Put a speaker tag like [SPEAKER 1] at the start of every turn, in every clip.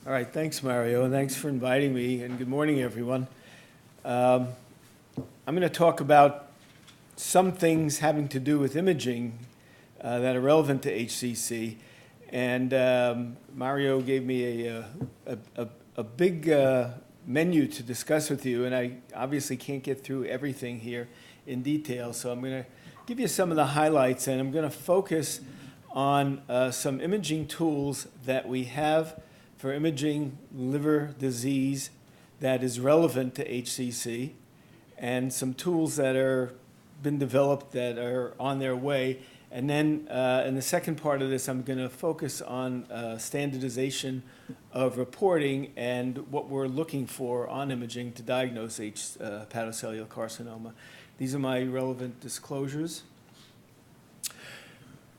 [SPEAKER 1] All right, thanks, Mario, and thanks for inviting me, and good morning, everyone. I'm going to talk about some things having to do with imaging that are relevant to HCC, and Mario gave me a big menu to discuss with you, and I obviously can't get through everything here in detail, so I'm going to give you some of the highlights, and I'm going to focus on some imaging tools that we have for imaging liver disease that is relevant to HCC, and some tools that are been developed that are on their way. And then in the second part of this, I'm going to focus on standardization of reporting and what we're looking for on imaging to diagnose hepatocellular carcinoma. These are my relevant disclosures.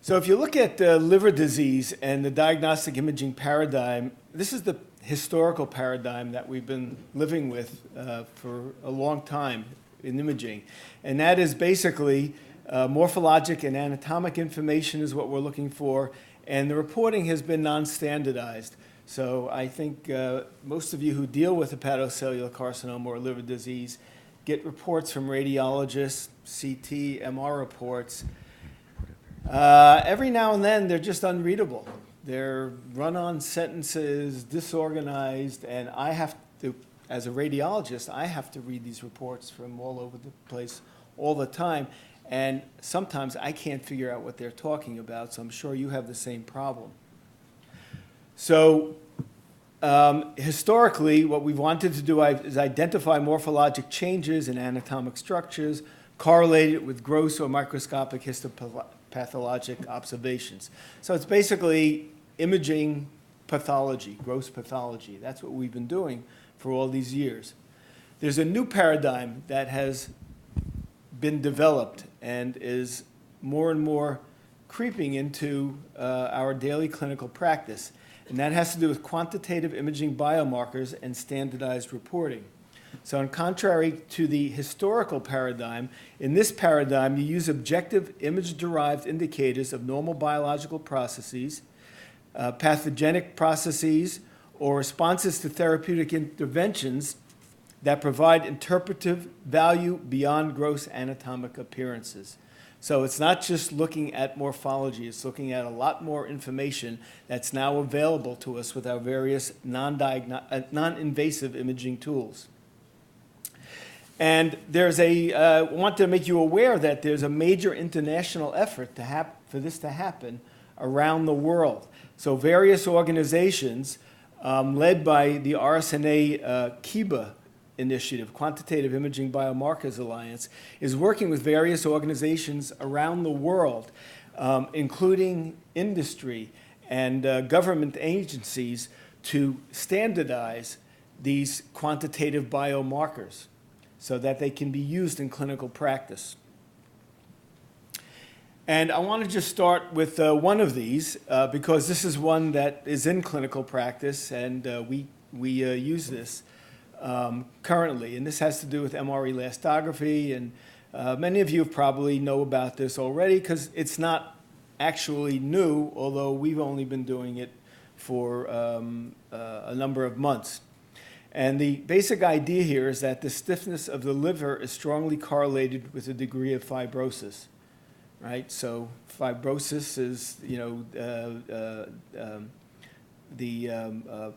[SPEAKER 1] So if you look at liver disease and the diagnostic imaging paradigm, this is the historical paradigm that we've been living with for a long time in imaging. And that is basically morphologic and anatomic information is what we're looking for, and the reporting has been non-standardized. So I think most of you who deal with hepatocellular carcinoma or liver disease get reports from radiologists, CT, MR reports. Every now and then, they're just unreadable. They're run-on sentences, disorganized, and I have to, as a radiologist, I have to read these reports from all over the place all the time, and sometimes I can't figure out what they're talking about, so I'm sure you have the same problem. So historically, what we've wanted to do is identify morphologic changes in anatomic structures correlated with gross or microscopic histopathologic observations. So it's basically imaging pathology, gross pathology. That's what we've been doing for all these years. There's a new paradigm that has been developed and is more and more creeping into our daily clinical practice, and that has to do with quantitative imaging biomarkers and standardized reporting. So in contrary to the historical paradigm, in this paradigm you use objective image-derived indicators of normal biological processes, pathogenic processes, or responses to therapeutic interventions that provide interpretive value beyond gross anatomic appearances. So it's not just looking at morphology, it's looking at a lot more information that's now available to us with our various non-invasive imaging tools. And there's I want to make you aware that there's a major international effort for this to happen around the world. So various organizations led by the RSNA KIBA initiative, Quantitative Imaging Biomarkers Alliance, is working with various organizations around the world, including industry and government agencies, to standardize these quantitative biomarkers so that they can be used in clinical practice. And I want to just start with one of these because this is one that is in clinical practice, and we use this currently. And this has to do with MR elastography, and many of you probably know about this already because it's not actually new, although we've only been doing it for a number of months. And the basic idea here is that the stiffness of the liver is strongly correlated with the degree of fibrosis, right? So fibrosis is, the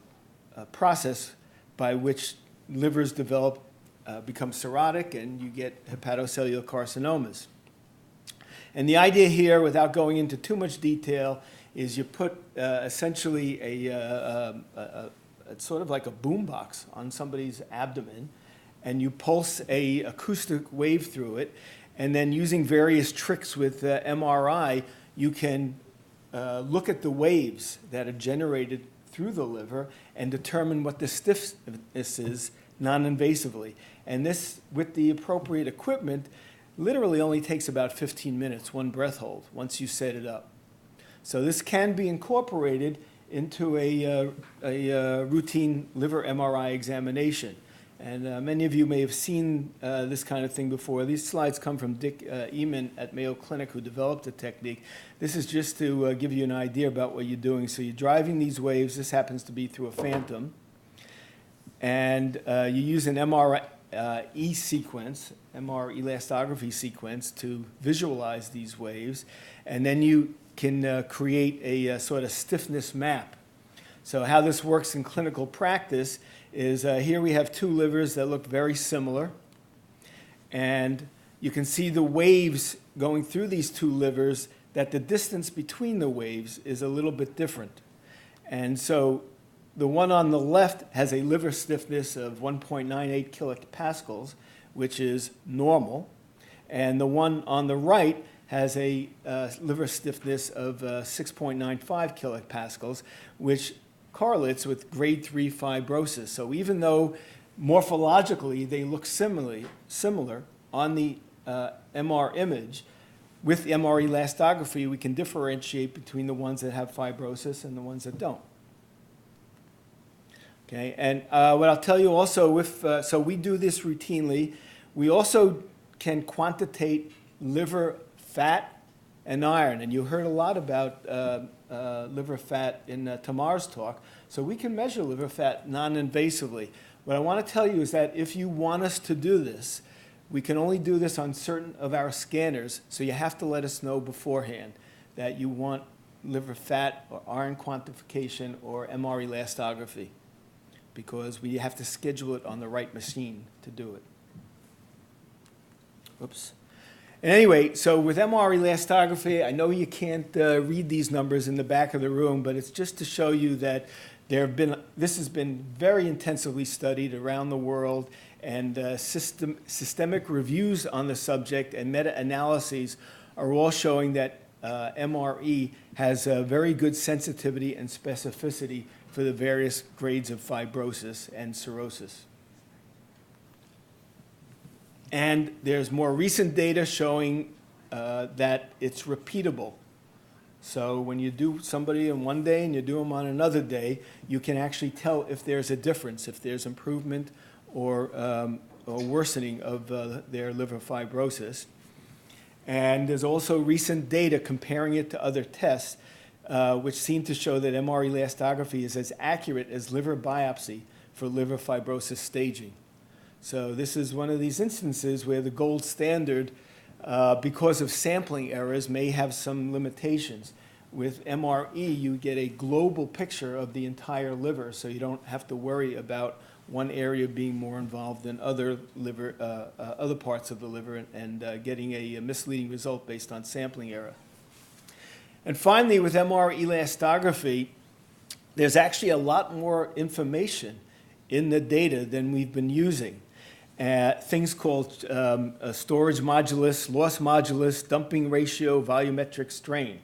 [SPEAKER 1] process by which livers become cirrhotic, and you get hepatocellular carcinomas. And the idea here, without going into too much detail, is you put essentially it's sort of like a boombox on somebody's abdomen, and you pulse a acoustic wave through it, and then using various tricks with MRI, you can look at the waves that are generated through the liver and determine what the stiffness is non-invasively. And this, with the appropriate equipment, literally only takes about 15 minutes, one breath hold, once you set it up. So this can be incorporated into a routine liver MRI examination. And many of you may have seen this kind of thing before. These slides come from Dick Eman at Mayo Clinic, who developed the technique. This is just to give you an idea about what you're doing. So you're driving these waves. This happens to be through a phantom. And you use an MRE sequence, MR elastography sequence, to visualize these waves. And then you can create a sort of stiffness map. So how this works in clinical practice is here we have two livers that look very similar. And you can see the waves going through these two livers, that the distance between the waves is a little bit different. And so the one on the left has a liver stiffness of 1.98 kilopascals, which is normal. And the one on the right has a liver stiffness of 6.95 kilopascals, which correlates with grade 3 fibrosis. So even though morphologically they look similar on the MR image, with MR elastography we can differentiate between the ones that have fibrosis and the ones that don't. Okay, and what I'll tell you also, so we do this routinely. We also can quantitate liver fat and iron, and you heard a lot about liver fat in Tamar's talk. So we can measure liver fat non-invasively. What I want to tell you is that if you want us to do this, we can only do this on certain of our scanners, so you have to let us know beforehand that you want liver fat or iron quantification or MR elastography, because we have to schedule it on the right machine to do it. Oops. And anyway, so with MR elastography, I know you can't read these numbers in the back of the room, but it's just to show you that this has been very intensively studied around the world, and systemic reviews on the subject and meta-analyses are all showing that MRE has a very good sensitivity and specificity for the various grades of fibrosis and cirrhosis. And there's more recent data showing that it's repeatable. So when you do somebody on one day and you do them on another day, you can actually tell if there's a difference, if there's improvement or worsening of their liver fibrosis. And there's also recent data comparing it to other tests, which seem to show that MR elastography is as accurate as liver biopsy for liver fibrosis staging. So this is one of these instances where the gold standard, because of sampling errors, may have some limitations. With MRE, you get a global picture of the entire liver, so you don't have to worry about one area being more involved than other parts of the liver and getting a misleading result based on sampling error. And finally, with MR elastography, there's actually a lot more information in the data than we've been using. Things called storage modulus, loss modulus, dumping ratio, volumetric strain.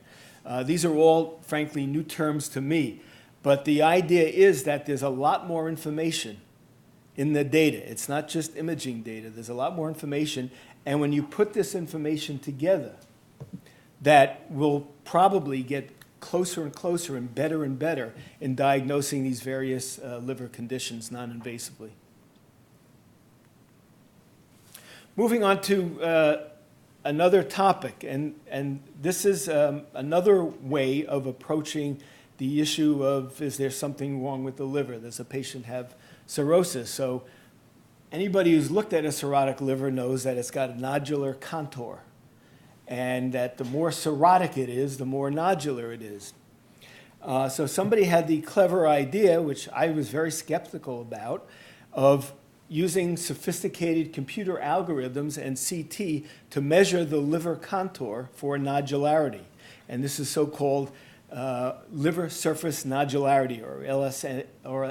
[SPEAKER 1] These are all, frankly, new terms to me. But the idea is that there's a lot more information in the data. It's not just imaging data. There's a lot more information. And when you put this information together, that will probably get closer and closer and better in diagnosing these various liver conditions non-invasively. Moving on to another topic, and this is another way of approaching the issue of, is there something wrong with the liver? Does a patient have cirrhosis? So anybody who's looked at a cirrhotic liver knows that it's got a nodular contour, and that the more cirrhotic it is, the more nodular it is. So somebody had the clever idea, which I was very skeptical about, of using sophisticated computer algorithms and CT to measure the liver contour for nodularity. And this is so-called liver surface nodularity, or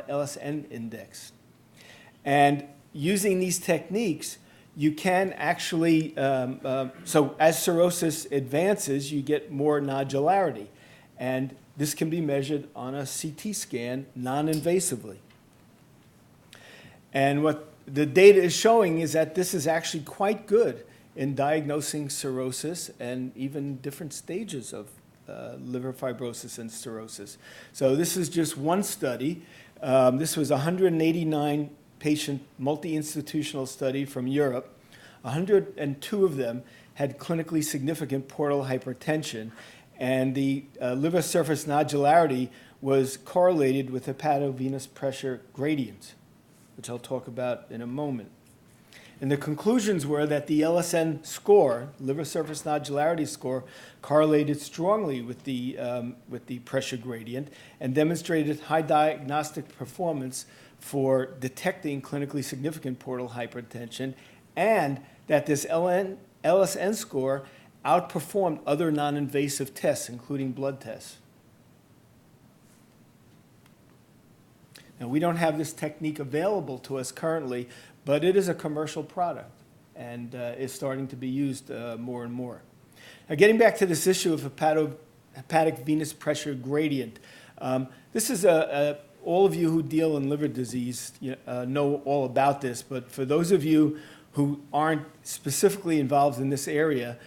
[SPEAKER 1] L.SN index. And using these techniques, you can actually, so as cirrhosis advances, you get more nodularity. And this can be measured on a CT scan non-invasively. And what the data is showing is that this is actually quite good in diagnosing cirrhosis and even different stages of liver fibrosis and cirrhosis. So this is just one study. This was 189 patient multi-institutional study from Europe. 102 of them had clinically significant portal hypertension, and the liver surface nodularity was correlated with hepatovenous pressure gradients, which I'll talk about in a moment. And the conclusions were that the L.SN score, liver surface nodularity score, correlated strongly with the pressure gradient and demonstrated high diagnostic performance for detecting clinically significant portal hypertension, and that this L.SN score outperformed other non-invasive tests, including blood tests. Now, we don't have this technique available to us currently, but it is a commercial product and is starting to be used more and more. Now, getting back to this issue of hepatic venous pressure gradient, this is all of you who deal in liver disease know all about this, but for those of you who aren't specifically involved in this area,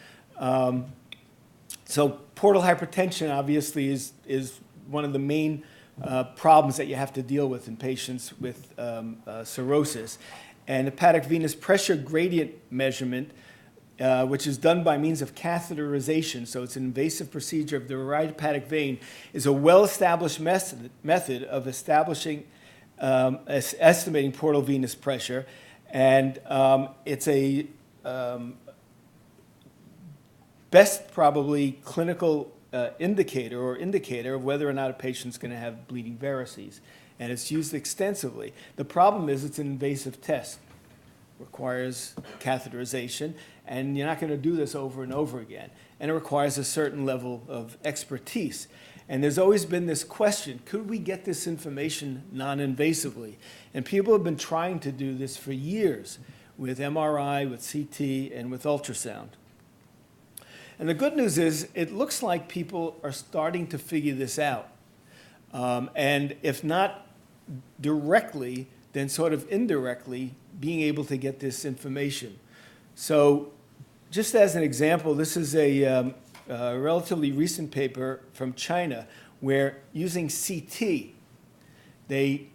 [SPEAKER 1] so portal hypertension obviously is one of the main problems that you have to deal with in patients with cirrhosis. And hepatic venous pressure gradient measurement, which is done by means of catheterization, so it's an invasive procedure of the right hepatic vein, is a well-established method of estimating portal venous pressure. And it's a best probably clinical indicator of whether or not a patient's going to have bleeding varices. And it's used extensively. The problem is it's an invasive test. Requires catheterization, and you're not going to do this over and over again. And it requires a certain level of expertise. And there's always been this question, could we get this information non-invasively? And people have been trying to do this for years with MRI, with CT, and with ultrasound. And the good news is it looks like people are starting to figure this out. And if not directly, then sort of indirectly being able to get this information. So just as an example, this is a relatively recent paper from China where using CT, they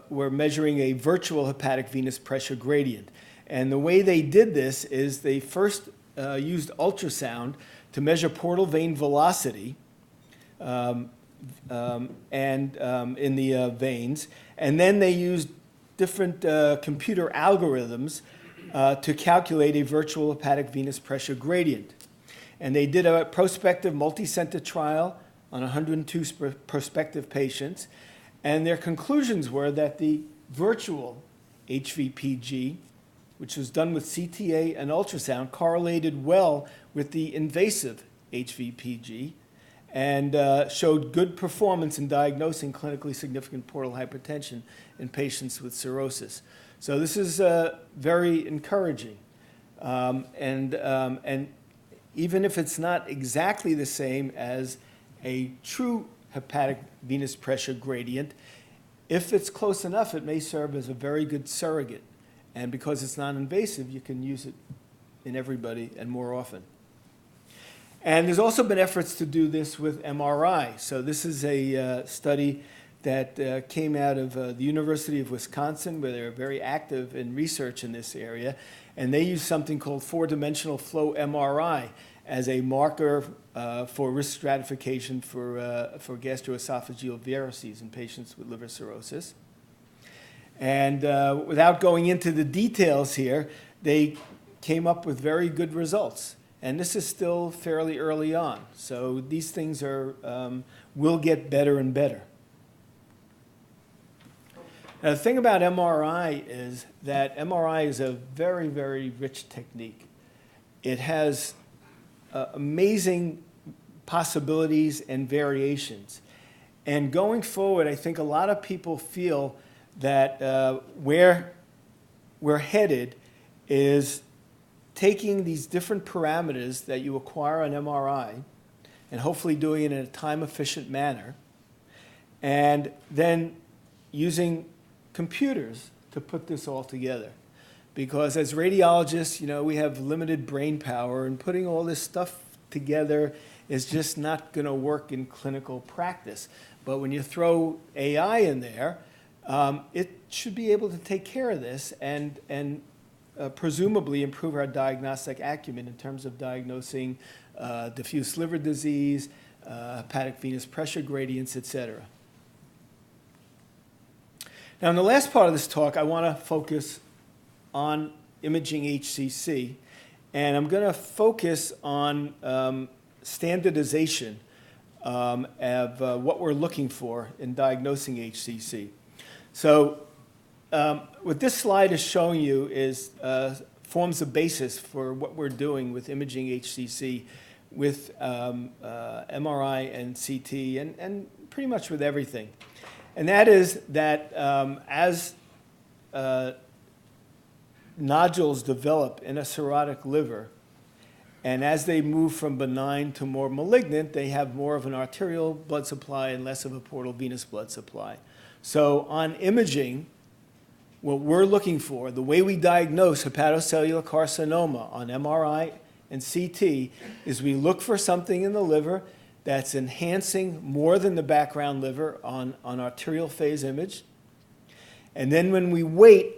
[SPEAKER 1] were measuring a virtual hepatic venous pressure gradient. And the way they did this is they first used ultrasound to measure portal vein velocity in the veins, and then they used different computer algorithms to calculate a virtual hepatic venous pressure gradient. And they did a prospective multicenter trial on 102 prospective patients, and their conclusions were that the virtual HVPG, which was done with CTA and ultrasound, correlated well with the invasive HVPG and showed good performance in diagnosing clinically significant portal hypertension in patients with cirrhosis. So this is very encouraging. And even if it's not exactly the same as a true hepatic venous pressure gradient, if it's close enough, it may serve as a very good surrogate. And because it's non-invasive, you can use it in everybody and more often. And there's also been efforts to do this with MRI. So this is a study that came out of the University of Wisconsin, where they're very active in research in this area. And they use something called four-dimensional flow MRI as a marker for risk stratification for gastroesophageal varices in patients with liver cirrhosis. And without going into the details here, they came up with very good results. And this is still fairly early on. So these things will get better and better. Now, the thing about MRI is that MRI is a very, very rich technique. It has amazing possibilities and variations. And going forward, I think a lot of people feel that where we're headed is taking these different parameters that you acquire on MRI and hopefully doing it in a time-efficient manner, and then using computers to put this all together. Because as radiologists, we have limited brain power, and putting all this stuff together is just not going to work in clinical practice. But when you throw AI in there, it should be able to take care of this and presumably improve our diagnostic acumen in terms of diagnosing diffuse liver disease, hepatic venous pressure gradients, et cetera. Now, in the last part of this talk, I want to focus on imaging HCC, and I'm going to focus on standardization of what we're looking for in diagnosing HCC. So what this slide is showing you is forms the basis for what we're doing with imaging HCC with MRI and CT and pretty much with everything. And that is that as nodules develop in a cirrhotic liver, and as they move from benign to more malignant, they have more of an arterial blood supply and less of a portal venous blood supply. So on imaging, what we're looking for, the way we diagnose hepatocellular carcinoma on MRI and CT, is we look for something in the liver that's enhancing more than the background liver on arterial phase image. And then when we wait,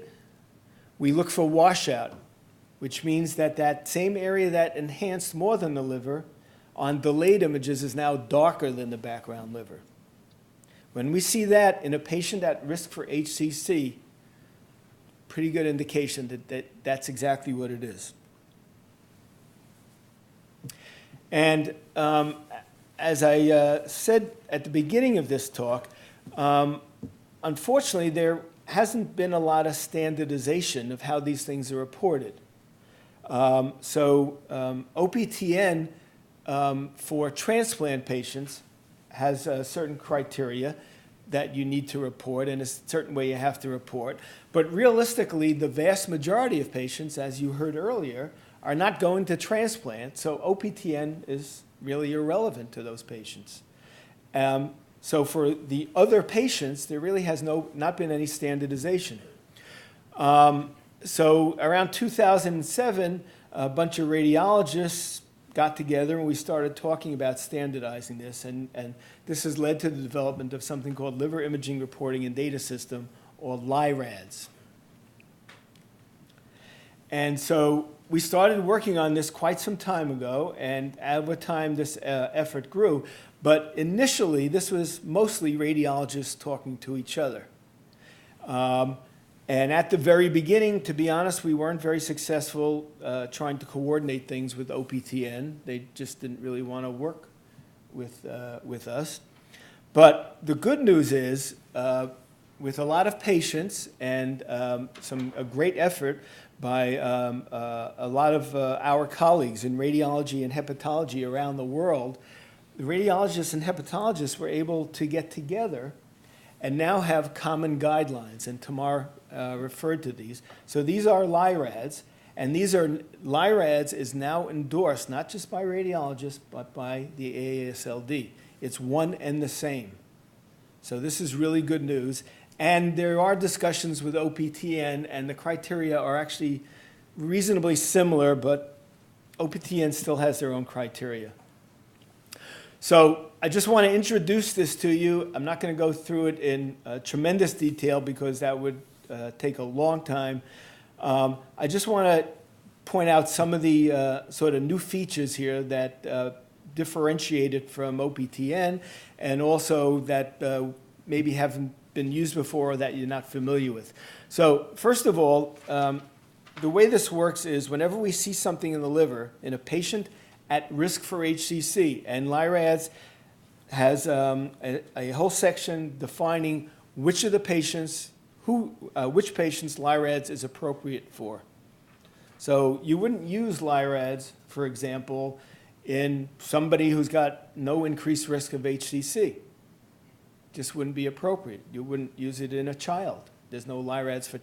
[SPEAKER 1] we look for washout, which means that that same area that enhanced more than the liver on delayed images is now darker than the background liver. When we see that in a patient at risk for HCC, pretty good indication that that's exactly what it is. And as I said at the beginning of this talk, unfortunately, there hasn't been a lot of standardization of how these things are reported. OPTN for transplant patients has certain criteria that you need to report, and a certain way you have to report. But realistically, the vast majority of patients, as you heard earlier, are not going to transplant, so OPTN is really irrelevant to those patients. So for the other patients, there really has not been any standardization. So around 2007, a bunch of radiologists got together and we started talking about standardizing this, and this has led to the development of something called Liver Imaging Reporting and Data System, or LI-RADS. And so we started working on this quite some time ago, and over time this effort grew. But initially, this was mostly radiologists talking to each other. And at the very beginning, to be honest, we weren't very successful trying to coordinate things with OPTN. They just didn't really want to work with us. But the good news is, with a lot of patience and a great effort by a lot of our colleagues in radiology and hepatology around the world, the radiologists and hepatologists were able to get together and now have common guidelines, and Tamar referred to these. So these are LI-RADS, and LI-RADS is now endorsed not just by radiologists but by the AASLD. It's one and the same. So this is really good news. And there are discussions with OPTN, and the criteria are actually reasonably similar, but OPTN still has their own criteria. So I just want to introduce this to you. I'm not going to go through it in tremendous detail because that would take a long time. I just want to point out some of the sort of new features here that differentiate it from OPTN, and also that maybe haven't been used before or that you're not familiar with. So first of all, the way this works is whenever we see something in the liver in a patient at risk for HCC, and LI-RADS has a whole section defining which of the patients, which patients LI-RADS is appropriate for. So you wouldn't use LI-RADS, for example, in somebody who's got no increased risk of HCC. Just wouldn't be appropriate. You wouldn't use it in a child. There's no LI-RADS for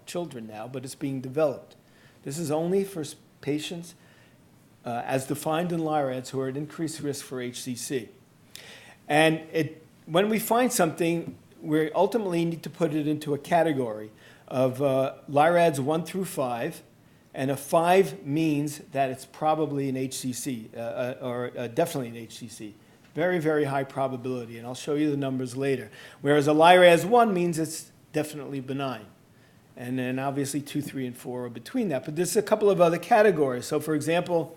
[SPEAKER 1] children now, but it's being developed. This is only for patients as defined in LI-RADS who are at increased risk for HCC. And when we find something, we ultimately need to put it into a category of LI-RADS 1 through 5, and a 5 means that it's probably an HCC, or definitely an HCC. Very, very high probability, and I'll show you the numbers later. Whereas a LI-RADS 1 means it's definitely benign. And then obviously 2, 3, and 4 are between that. But there's a couple of other categories. So for example,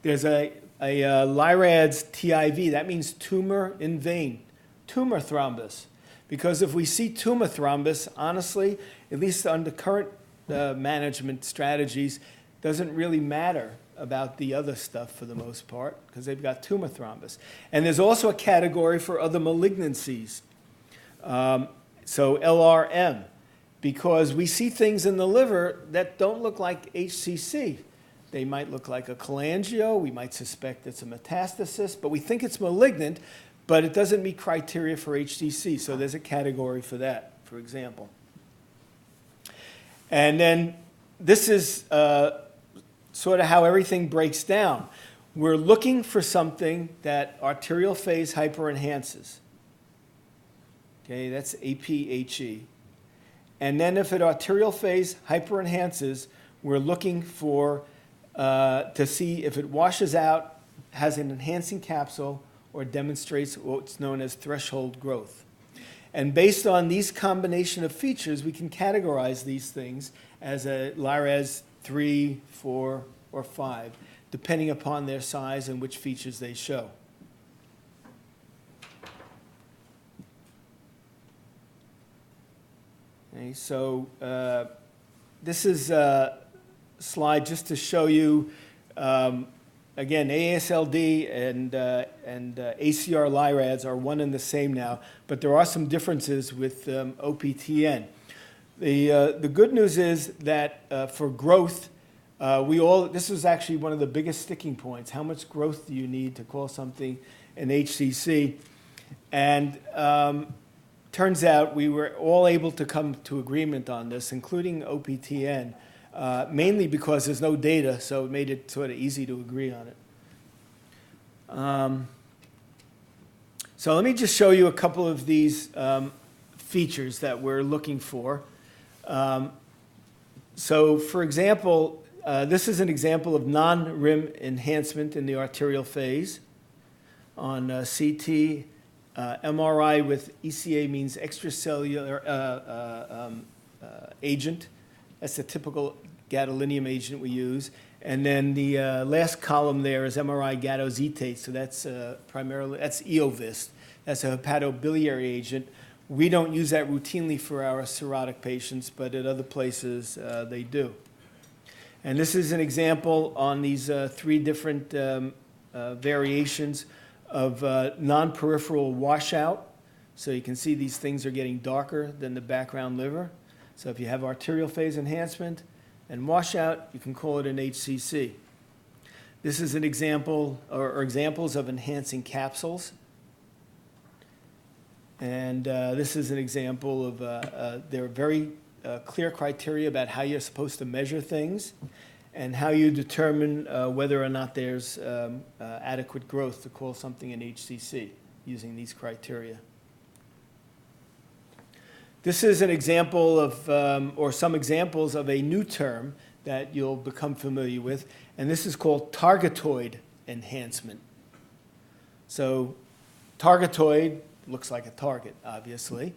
[SPEAKER 1] there's a LI-RADS TIV. That means tumor in vein, tumor thrombus. Because if we see tumor thrombus, honestly, at least under current management strategies, doesn't really matter about the other stuff for the most part, because they've got tumor thrombus. And there's also a category for other malignancies. So LRM, because we see things in the liver that don't look like HCC. They might look like a cholangio. We might suspect it's a metastasis, but we think it's malignant, but it doesn't meet criteria for HCC. So there's a category for that, for example. And then this is sort of how everything breaks down. We're looking for something that arterial phase hyperenhances. Okay, that's APHE. And then if it arterial phase hyperenhances, we're looking for to see if it washes out, has an enhancing capsule, or demonstrates what's known as threshold growth. And based on these combination of features, we can categorize these things as a LI-RADS 3, 4, or 5, depending upon their size and which features they show. Okay, so this is a slide just to show you, again, AASLD and ACR LI-RADS are one and the same now, but there are some differences with OPTN. The good news is that for growth, this was actually one of the biggest sticking points. How much growth do you need to call something an HCC? And turns out we were all able to come to agreement on this, including OPTN, mainly because there's no data, so it made it sort of easy to agree on it. So let me just show you a couple of these features that we're looking for. So for example, this is an example of non-rim enhancement in the arterial phase on CT. MRI with ECA means extracellular agent. That's the typical gadolinium agent we use. And then the last column there is MRI gadozetate. So that's primarily, that's Eovist. That's a hepatobiliary agent. We don't use that routinely for our cirrhotic patients, but at other places they do. And this is an example on these 3 different variations of non-peripheral washout. So you can see these things are getting darker than the background liver. So if you have arterial phase enhancement and washout, you can call it an HCC. This is an example, or examples of enhancing capsules. And this is an example of, there are very clear criteria about how you're supposed to measure things and how you determine whether or not there's adequate growth to call something an HCC using these criteria. This is an example of, or some examples of a new term that you'll become familiar with, and this is called targetoid enhancement. So targetoid looks like a target, obviously.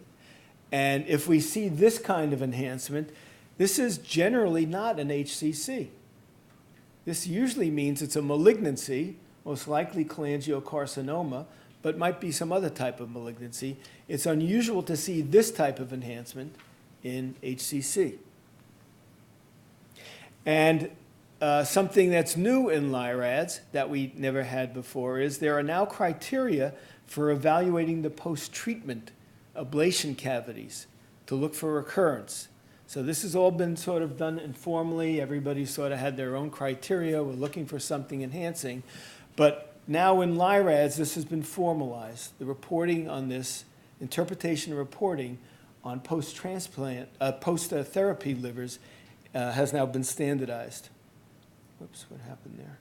[SPEAKER 1] And if we see this kind of enhancement, this is generally not an HCC. This usually means it's a malignancy, most likely cholangiocarcinoma, but might be some other type of malignancy. It's unusual to see this type of enhancement in HCC. And something that's new in LI-RADS that we never had before is there are now criteria for evaluating the post-treatment ablation cavities to look for recurrence. So this has all been sort of done informally. Everybody sort of had their own criteria. We're looking for something enhancing. But now in LI-RADS, this has been formalized. The reporting on this, interpretation and reporting on post-transplant, post-therapy livers has now been standardized. Whoops, what happened there?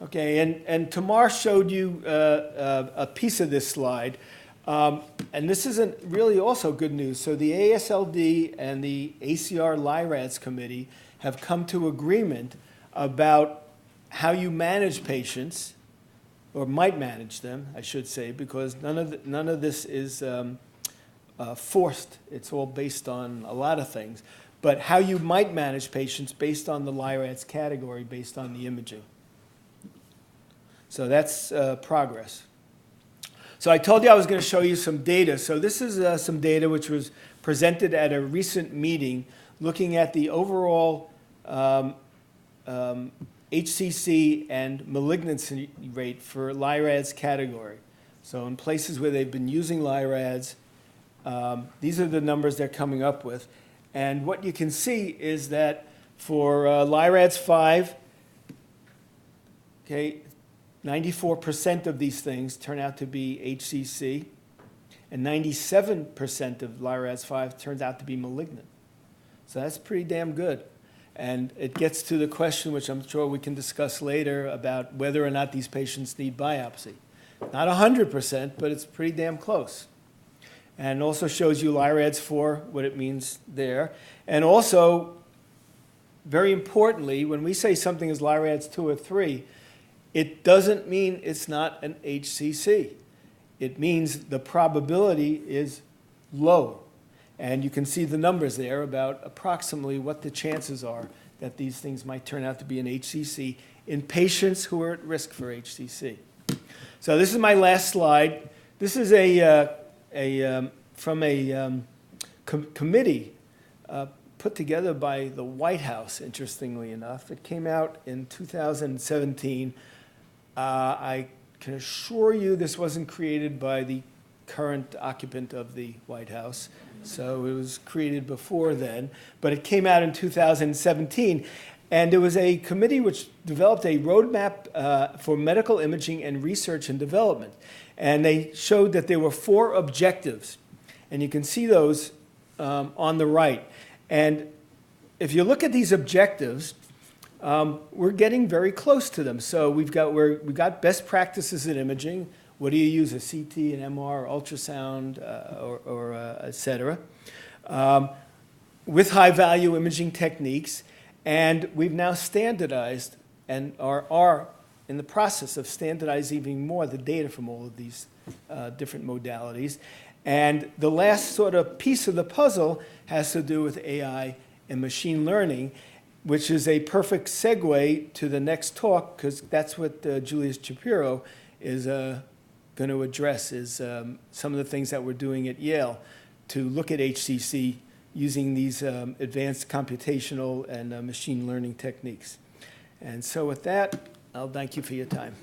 [SPEAKER 1] Okay, and Tamar showed you a piece of this slide. And this isn't really also good news. So the AASLD and the ACR LI-RADS committee have come to agreement about how you manage patients, or might manage them, I should say, because none of this is forced. It's all based on a lot of things. But how you might manage patients based on the LI-RADS category, based on the imaging. So that's progress. So I told you I was going to show you some data. So this is some data which was presented at a recent meeting looking at the overall HCC and malignancy rate for LI-RADS category. So in places where they've been using LI-RADS, these are the numbers they're coming up with. And what you can see is that for LI-RADS 5, okay, 94% of these things turn out to be HCC, and 97% of LI-RADS 5 turns out to be malignant. So that's pretty damn good. And it gets to the question, which I'm sure we can discuss later, about whether or not these patients need biopsy. Not 100%, but it's pretty damn close. And also shows you LI-RADS 4, what it means there. And also, very importantly, when we say something is LI-RADS 2 or 3, it doesn't mean it's not an HCC. It means the probability is low. And you can see the numbers there about approximately what the chances are that these things might turn out to be an HCC in patients who are at risk for HCC. So this is my last slide. This is from a committee put together by the White House, interestingly enough. It came out in 2017. I can assure you this wasn't created by the current occupant of the White House. So it was created before then, but it came out in 2017. And it was a committee which developed a roadmap for medical imaging and research and development. And they showed that there were 4 objectives. And you can see those on the right. And if you look at these objectives, we're getting very close to them. So we've got best practices in imaging. What do you use, a CT, an MR, ultrasound, or et cetera, with high-value imaging techniques. And we've now standardized and are in the process of standardizing even more the data from all of these different modalities. And the last sort of piece of the puzzle has to do with AI and machine learning, which is a perfect segue to the next talk, because that's what Julius Shapiro is going to address, is some of the things that we're doing at Yale to look at HCC using these advanced computational and machine learning techniques. And so with that, I'll thank you for your time.